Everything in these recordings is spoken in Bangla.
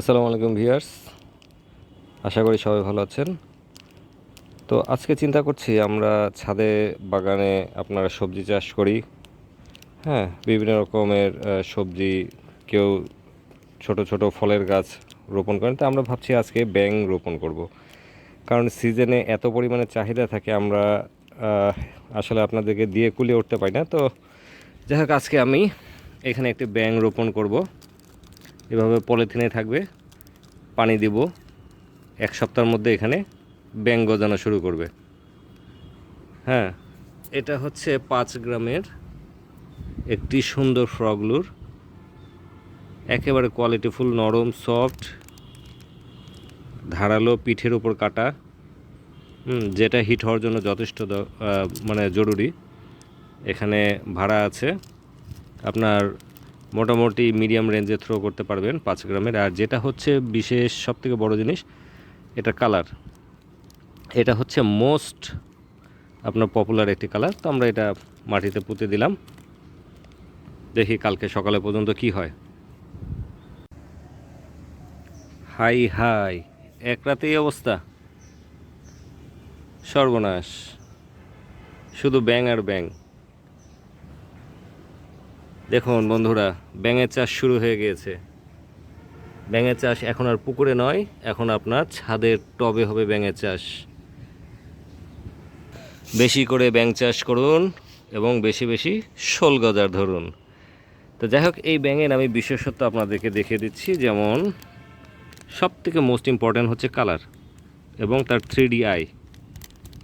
আসসালামু আলাইকুম ভিউয়ার্স, আশা করি সবাই ভালো আছেন। তো আজকে চিন্তা করছি আমরা ছাদে বাগানে আপনারা সবজি চাষ করি। হ্যাঁ, বিভিন্ন রকমের সবজি, কেউ ছোট ছোট ফলের গাছ রোপণ করেন। তো আমরা ভাবছি আজকে ব্যাঙ রোপণ করব, কারণ সিজনে এত পরিমাণে চাহিদা থাকে, আমরা আহ, আসলে আপনাদেরকে দিয়ে কুলিয়ে উঠতে পারি না। তো যাই হোক, আজকে আমি এখানে একটি ব্যাঙ রোপণ করব। এভাবে পলিথিনে থাকবে, পানি দিব। এক সপ্তাহের মধ্যে এখানে ব্যাঙ গজানো শুরু করবে। হ্যাঁ, এটা হচ্ছে 5 গ্রামের একটি সুন্দর ফ্রগলুর, একেবারে কোয়ালিটিফুল, নরম, সফট, ধারালো, পিঠের উপর কাটা, যেটা হিট হওয়ার জন্য যথেষ্ট মানে জরুরি। এখানে ভাড়া আছে, আপনার মোটামুটি মিডিয়াম রেঞ্জে থ্রো করতে পারবেন 5 গ্রামের। আর যেটা হচ্ছে বিশেষ সবথেকে বড় জিনিস, এটা কালার। এটা হচ্ছে মোস্ট আপনার পপুলার একটি কালার। তো আমরা এটা মাটিতে পুঁতে দিলাম, দেখি কালকে সকালে পর্যন্ত কি হয়। হাই হাই, এক রাতেই অবস্থা, সর্বনাশ, শুধু ব্যাঙ আর ব্যাঙ। দেখুন বন্ধুরা, ব্যাঙের চাষ শুরু হয়ে গিয়েছে। ব্যাঙের চাষ এখন আর পুকুরে নয়, এখন আপনার ছাদের টবে হবে ব্যাঙের চাষ। বেশি করে ব্যাঙ চাষ করুন এবং বেশি বেশি শোল গজার ধরুন। তো যাই হোক, এই ব্যাঙের আমি বিশেষত্ব আপনাদেরকে দেখিয়ে দিচ্ছি। যেমন সবথেকে মোস্ট ইম্পর্ট্যান্ট হচ্ছে কালার এবং তার 3D আই।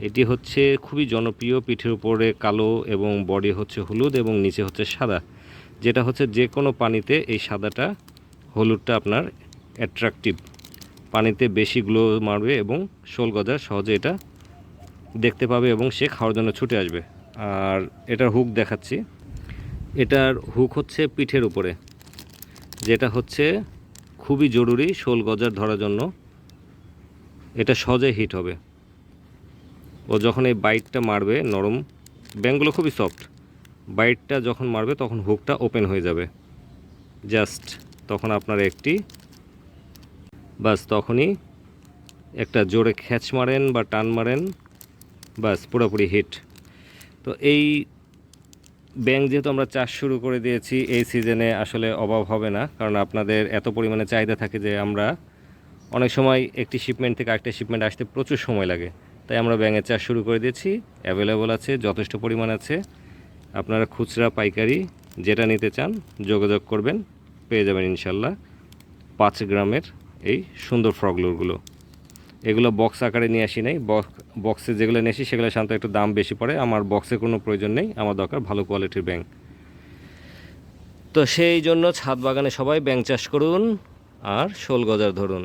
এটি হচ্ছে খুবই জনপ্রিয়, পিঠের উপরে কালো এবং বডি হচ্ছে হলুদ এবং নিচে হচ্ছে সাদা, যেটা হচ্ছে যে কোনো পানিতে এই সাদাটা, হলুদটা আপনার অ্যাট্রাকটিভ, পানিতে বেশি গ্লো মারবে এবং শোল গজা সহজে এটা দেখতে পাবে এবং সে খাওয়ার জন্য ছুটে আসবে। আর এটার হুক দেখাচ্ছি, এটার হুক হচ্ছে পিঠের উপরে, যেটা হচ্ছে খুবই জরুরি শোল গজার ধরার জন্য। এটা সহজে হিট হবে। ও যখন এই বাইটটা মারবে, নরম, ব্যাঙগুলো খুবই সফট, বাইটটা যখন মারবে তখন হুকটা ওপেন হয়ে যাবে। জাস্ট তখন আপনার একটি, বাস তখনই একটা জোরে খ্যাচ মারেন বা টান মারেন, বাস পুরোপুরি হিট। তো এই ব্যাঙ যেহেতু আমরা চাষ শুরু করে দিয়েছি, এই সিজনে আসলে অভাব হবে না, কারণ আপনাদের এত পরিমাণে চাহিদা থাকে যে আমরা অনেক সময় একটি শিপমেন্ট থেকে আরেকটা শিপমেন্ট আসতে প্রচুর সময় লাগে। তাই আমরা ব্যাঙের চাষ শুরু করে দিয়েছি, অ্যাভেলেবল আছে, যথেষ্ট পরিমাণ আছে। আপনারা খুচরা পাইকারি যেটা নিতে চান যোগাযোগ করবেন, পেয়ে যাবেন ইনশাল্লাহ 5 গ্রামের এই সুন্দর ফ্রগলুরগুলো। এগুলো বক্স আকারে নিয়ে আসি নাই, বক্সে যেগুলো নিয়ে আসি সেগুলো সাধারণত একটু দাম বেশি পড়ে। আমার বক্সের কোনো প্রয়োজন নেই, আমার দরকার ভালো কোয়ালিটির ব্যাঙ। তো সেই জন্য ছাদ বাগানে সবাই ব্যাঙ চাষ করুন আর শোল গজার ধরুন।